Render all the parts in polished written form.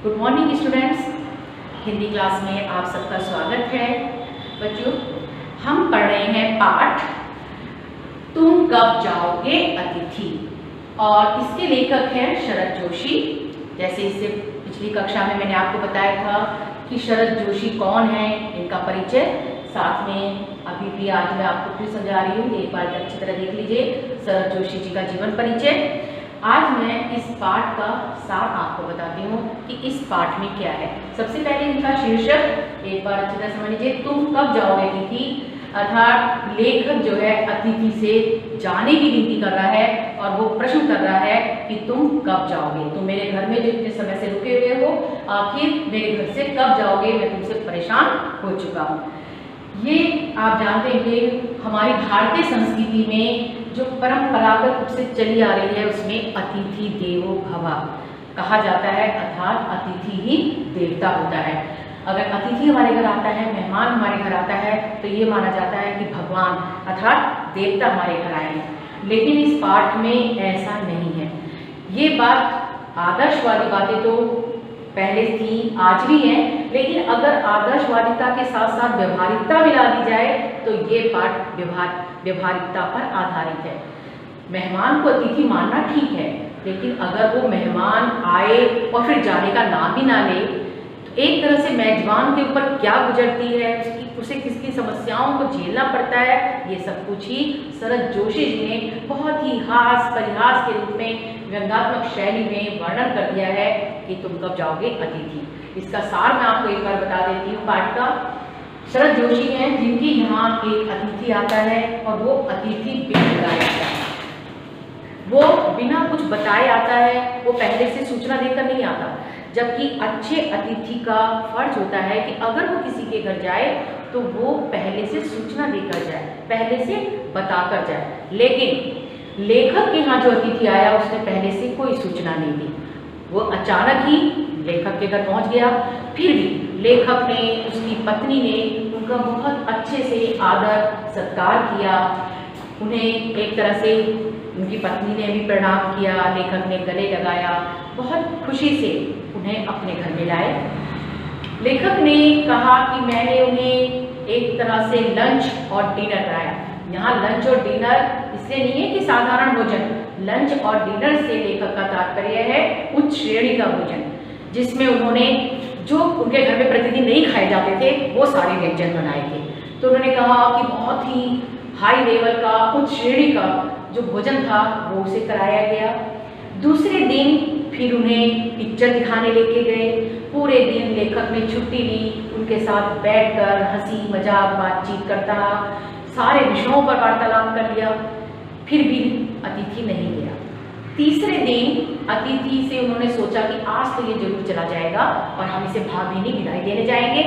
Good morning students. Hindi class में आप सबका स्वागत है। बच्चों, हम पढ़ रहे हैं पाठ तुम कब जाओगे अतिथि, और इसके लेखक हैं शरद जोशी। जैसे इससे पिछली कक्षा में मैंने आपको बताया था कि शरद जोशी कौन है, इनका परिचय साथ में अभी भी आज मैं आपको फिर समझा रही हूँ, एक बार अच्छी तरह देख लीजिए शरद जोशी जी का जीवन परिचय। आज मैं इस पाठ का सार आपको बताती हूँ कि इस पाठ में क्या है। सबसे पहले इनका शीर्षक एक बार अच्छी तरह समझ लीजिए, तुम कब जाओगे अतिथि। अर्थात लेखक जो है अतिथि से जाने की विनती कर रहा है और वो प्रश्न कर रहा है कि तुम कब जाओगे, तुम मेरे घर में जो इतने समय से रुके हुए हो, आखिर मेरे घर से कब जाओगे, मैं तुमसे परेशान हो चुका हूँ। ये आप जानते हैं कि हमारी भारतीय संस्कृति में जो परंपरागत रूप से चली आ रही है उसमें अतिथि देवो भव कहा जाता है, अर्थात अतिथि ही देवता होता है। अगर अतिथि हमारे घर आता है, मेहमान हमारे घर आता है, तो ये माना जाता है कि भगवान अर्थात देवता हमारे घर आए हैं। लेकिन इस पाठ में ऐसा नहीं है। ये बात आदर्शवादी बातें तो पहले थी, आज भी है, लेकिन अगर आदर्शवादिता के साथ साथ व्यवहारिकता मिला दी जाए तो ये पाठ व्यवहारिकता पर आधारित है। मेहमान को अतिथि मानना ठीक है, लेकिन अगर वो मेहमान आए और फिर जाने का नाम ही ना ले, तो एक तरह से मेजबान के ऊपर क्या गुजरती है, उसे किसकी समस्याओं को झेलना पड़ता है, ये सब कुछ ही शरद जोशी जी ने बहुत ही हास परिहास के रूप में व्यंग्यात्मक शैली में वर्णन कर दिया है कि तुम कब जाओगे अतिथि। इसका सार मैं आपको एक बार बता देती हूँ पाठ का। शरद जोशी हैं जिनकी यहाँ एक अतिथि आता है और वो अतिथि बिना बुलाए आता है, वो बिना कुछ बताए आता है, वो पहले से सूचना देकर नहीं आता। जबकि अच्छे अतिथि का फर्ज होता है कि अगर वो किसी के घर जाए तो वो पहले से सूचना देकर जाए, पहले से बताकर जाए। लेकिन लेखक के यहाँ जो अतिथि आया उसने पहले से कोई सूचना नहीं दी, वो अचानक ही लेखक के घर पहुँच गया। फिर भी लेखक ने, उसकी पत्नी ने उनका बहुत अच्छे से आदर सत्कार किया। उन्हें एक तरह से उनकी पत्नी ने भी प्रणाम किया, लेखक ने गले लगाया, बहुत खुशी से उन्हें अपने घर में लाए। लेखक ने कहा कि मैंने उन्हें एक तरह से लंच और डिनर कराया। यहाँ लंच और डिनर इसलिए नहीं है कि साधारण भोजन, लंच और डिनर से लेखक का तात्पर्य है उच्च श्रेणी का भोजन, जिसमें उन्होंने जो उनके घर में प्रतिदिन नहीं खाए जाते थे वो सारे व्यंजन बनाए थे। तो उन्होंने कहा कि बहुत ही हाई लेवल का, उच्च श्रेणी का जो भोजन था वो उसे कराया गया। दूसरे दिन फिर उन्हें पिक्चर दिखाने लेके गए। पूरे दिन लेखक ने छुट्टी ली, उनके साथ बैठकर हंसी मजाक बातचीत करता रहा, सारे विषयों पर वार्तालाप कर लिया। फिर भी अतिथि नहीं गया। तीसरे दिन अतिथि से उन्होंने सोचा कि आज तो ये जरूर चला जाएगा और हम इसे भावभीनी विदाई देने जाएंगे।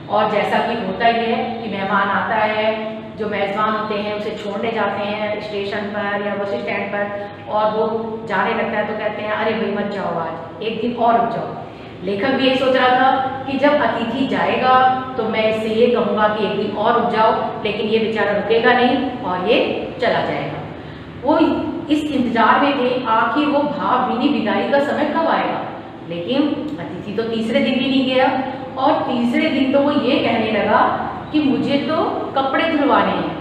और जैसा कि होता ही है कि मेहमान आता है, जो मेज़बान होते हैं उसे छोड़ने जाते हैं स्टेशन पर या बस स्टैंड पर, और वो जाने लगता है तो कहते हैं अरे भाई मत जाओ, आज एक दिन और रुक जाओ। लेखक भी यही सोच रहा था कि जब अतिथि जाएगा तो मैं इससे ये कहूँगा कि एक दिन और रुक जाओ, लेकिन ये बेचारा रुकेगा नहीं और ये चला जाएगा। वो इस इंतजार में थे आखिर वो भावभीनी विदाई का समय कब आएगा। लेकिन अतिथि तो तीसरे दिन भी नहीं गया, और तीसरे दिन तो वो ये कहने लगा कि मुझे तो कपड़े धुलवाने हैं।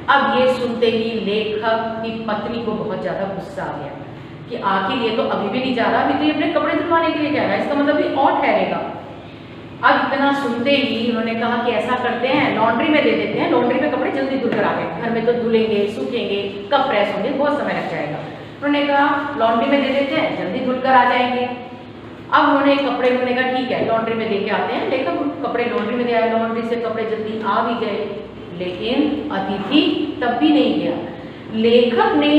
अब ये सुनते ही लेखक की पत्नी को बहुत ज़्यादा गुस्सा आ गया कि आखिर ये तो अभी भी नहीं जा रहा, अभी तो ये अपने कपड़े धुलवाने के लिए कह रहा है, इसका मतलब ये और ठहरेगा। अब इतना सुनते ही उन्होंने कहा कि ऐसा करते हैं, लॉन्ड्री में दे देते हैं, लॉन्ड्री में कपड़े जल्दी धुल कर आ गए, घर में तो धुलेंगे सूखेंगे कब प्रेस होंगे, बहुत समय लग जाएगा। उन्होंने कहा लॉन्ड्री में दे देते हैं, जल्दी धुल कर आ जाएंगे। अब उन्होंने कपड़े, उन्होंने कहा ठीक है लॉन्ड्री में दे के आते हैं, लेकिन कपड़े लॉन्ड्री में दे आए, लॉन्ड्री से कपड़े जल्दी आ भी गए, लेकिन अतिथि तब भी नहीं गया। लेखक ने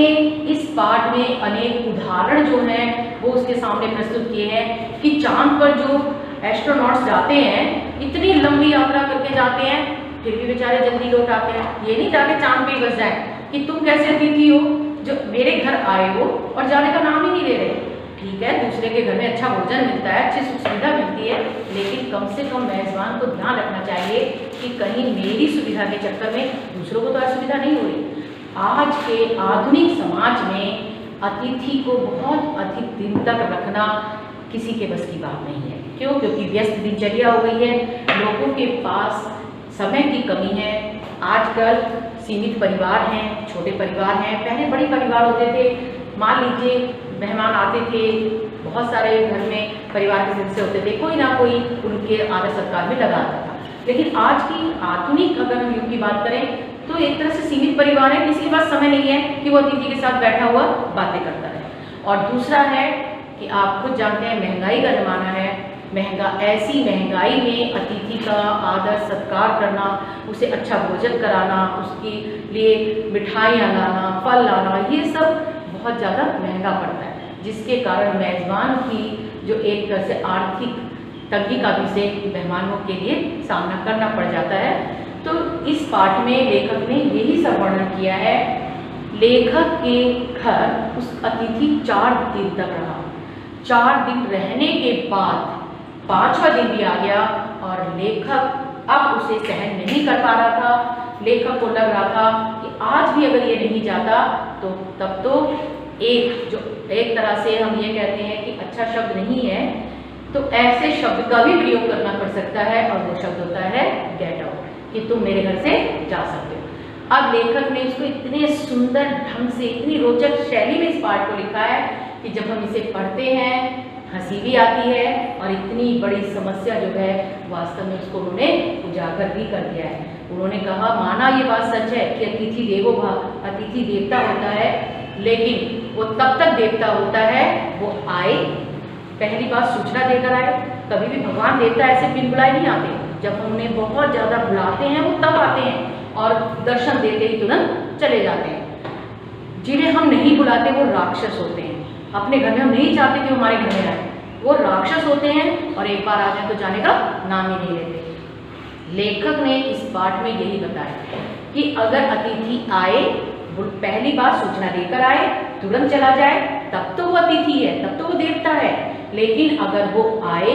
इस पाठ में अनेक उदाहरण जो हैं वो उसके सामने प्रस्तुत किए हैं कि चांद पर जो एस्ट्रोनॉट्स जाते हैं, इतनी लंबी यात्रा करके जाते हैं, फिर भी बेचारे जल्दी लौट आते हैं। ये नहीं जाके चांद पे बस जाए कि तुम कैसे अतिथि हो जो मेरे घर आए हो और जाने का नाम ही नहीं ले रहे। ठीक है, दूसरे के घर में अच्छा भोजन मिलता है, अच्छी सुख सुविधा मिलती है, लेकिन कम से कम मेजबान को ध्यान रखना चाहिए कि कहीं मेरी सुविधा के चक्कर में दूसरों को तो असुविधा नहीं हो रही। आज के आधुनिक समाज में अतिथि को बहुत अधिक दिन तक रखना किसी के बस की बात नहीं है। क्यों? क्योंकि व्यस्त दिनचर्या हो गई है, लोगों के पास समय की कमी है। आजकल सीमित परिवार हैं, छोटे परिवार हैं। पहले बड़े परिवार होते थे, मान लीजिए मेहमान आते थे, बहुत सारे घर में परिवार के सदस्य होते थे, कोई ना कोई उनके आदर सत्कार में लगा आता था। लेकिन आज की आधुनिक अगर हम युग की बात करें तो एक तरह से सीमित परिवार है, किसी के पास समय नहीं है कि वो अतिथि के साथ बैठा हुआ बातें करता है। और दूसरा है कि आप खुद जानते हैं महंगाई का ज़माना है, ऐसी महंगाई में अतिथि का आदर सत्कार करना, उसे अच्छा भोजन कराना, उसके लिए मिठाइयाँ लाना, फल लाना, ये सब बहुत ज़्यादा महंगा पड़ता है, जिसके कारण मेज़बान की जो एक तरह से आर्थिक तंगी का भी से मेहमानों के लिए सामना करना पड़ जाता है। तो इस पाठ में लेखक ने यही सब वर्णन किया है। लेखक के घर उस अतिथि 4 दिन तक रहा। 4 दिन रहने के बाद 5वां दिन भी आ गया और लेखक अब उसे सहन नहीं कर पा रहा था। लेखक को लग रहा था कि आज भी अगर ये नहीं जाता तो तब तो एक तरह से हम ये कहते हैं कि अच्छा शब्द नहीं है, तो ऐसे शब्द का भी प्रयोग करना पड़ सकता है और वो शब्द होता है गेट आउट, कि तुम मेरे घर से जा सकते हो। अब लेखक ने इसको इतने सुंदर ढंग से, इतनी रोचक शैली में इस पाठ को लिखा है कि जब हम इसे पढ़ते हैं हंसी भी आती है और इतनी बड़ी समस्या जो है वास्तव में उसको उन्होंने उजागर भी कर दिया है। उन्होंने कहा, माना ये बात सच है कि अतिथि देवो भव, अतिथि देवता होता है, लेकिन वो तब तक देवता होता है वो आए, पहली बात सूचना देकर आए। कभी भी भगवान देवता ऐसे बिन बुलाए नहीं आते, जब हम उन्हें बहुत ज़्यादा बुलाते हैं वो तब आते हैं और दर्शन देते ही तुरंत चले जाते हैं। जिन्हें हम नहीं बुलाते वो राक्षस होते हैं, अपने घर में हम नहीं चाहते कि हमारे घर में आए, वो राक्षस होते हैं और एक बार आ जाए तो जाने का नाम ही नहीं लेते। लेखक ने इस पाठ में यही बताया कि अगर अतिथि आए, पहली बार सूचना देकर आए, तुरंत चला जाए, तब तो वो अतिथि है, तब तो वो देवता है। लेकिन अगर वो आए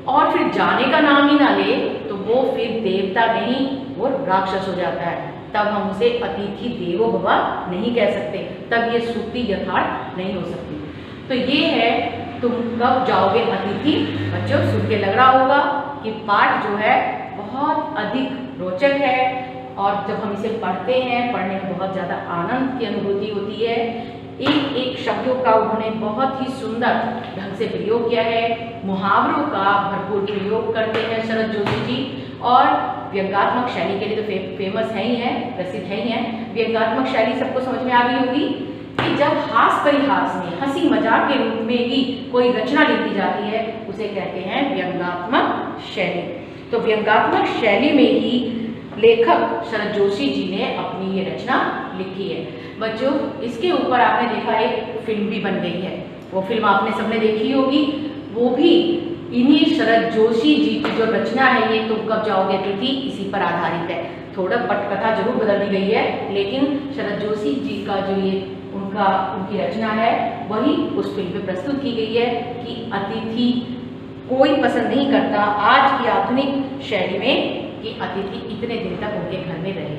और फिर जाने का नाम ही ना ले तो वो फिर देवता नहीं, वो राक्षस हो जाता है। तब हम उसे अतिथि देवो भव नहीं कह सकते, तब ये सूक्ति यथार्थ नहीं हो सकती। तो ये है तुम कब जाओगे अतिथि। बच्चों सुन के लग रहा होगा कि पाठ जो है बहुत अधिक रोचक है और जब हम इसे पढ़ते हैं, पढ़ने में बहुत ज़्यादा आनंद की अनुभूति होती है। एक एक शब्दों का उन्होंने बहुत ही सुंदर ढंग से प्रयोग किया है। मुहावरों का भरपूर प्रयोग करते हैं शरद जोशी जी, और व्यंग्यात्मक शैली के लिए तो फेमस है ही है, प्रसिद्ध है ही है। व्यंग्यात्मक शैली सबको समझ में आ गई होगी कि जब हास परिहास में, हंसी मजाक के रूप में ही कोई रचना लिखी जाती है उसे कहते हैं व्यंग्यात्मक शैली। तो व्यंग्यात्मक शैली में ही लेखक शरद जोशी जी ने अपनी ये रचना लिखी है। बच्चों इसके ऊपर आपने देखा एक फिल्म भी बन गई है, वो फिल्म आपने सबने देखी होगी, वो भी इन्हीं शरद जोशी जी की जो रचना है ये तुम कब जाओगे अतिथि, इसी पर आधारित है। थोड़ा पटकथा जरूर बदल दी गई है, लेकिन शरद जोशी जी का जो ये उनकी रचना है वही उस फिल्म में प्रस्तुत की गई है कि अतिथि कोई पसंद नहीं करता आज की आधुनिक शैली में कि अतिथि इतने दिन तक उनके घर में रहे।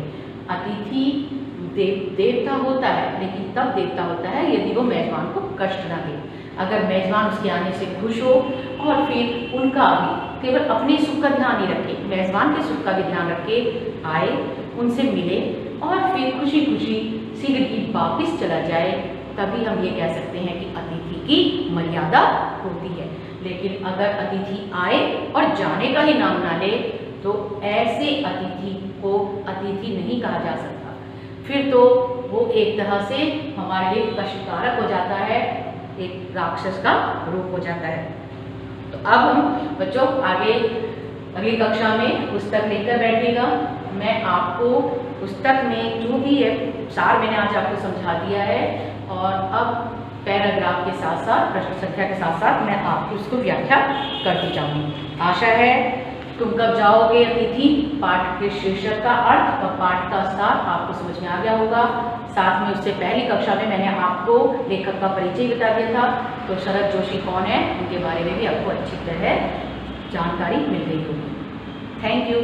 अतिथि देवता होता है, लेकिन तब देवता होता है यदि वो मेजबान को कष्ट ना दे। अगर मेजबान उसके आने से खुश हो और फिर उनका भी केवल अपने सुख का ध्यान नहीं रखे, मेजबान के सुख का भी ध्यान रखे, आए, उनसे मिले और फिर खुशी खुशी शीघ्र ही वापिस चला जाए, तभी हम ये कह सकते हैं कि अतिथि की मर्यादा होती है। लेकिन अगर अतिथि आए और जाने का ही नाम ना ले तो ऐसे अतिथि को अतिथि नहीं कहा जा सकता, फिर तो वो एक तरह से हमारे लिए कष्टकारक हो जाता है, एक राक्षस का रूप हो जाता है। तो अब हम बच्चों आगे अगली कक्षा में पुस्तक लेकर बैठेगा। मैं आपको पुस्तक में जो भी है सार मैंने आज आपको समझा दिया है, और अब पैराग्राफ के साथ साथ प्रश्न संख्या के साथ साथ मैं आपको उसको व्याख्या करती जाऊंगी। आशा है तुम कब जाओगे अतिथि पाठ के शीर्षक का अर्थ और पाठ का सार आपको समझ में आ गया होगा। साथ में उससे पहली कक्षा में मैंने आपको लेखक का परिचय बता दिया था, तो शरद जोशी कौन है उनके बारे में भी आपको अच्छी तरह जानकारी मिल गई होगी। Thank you.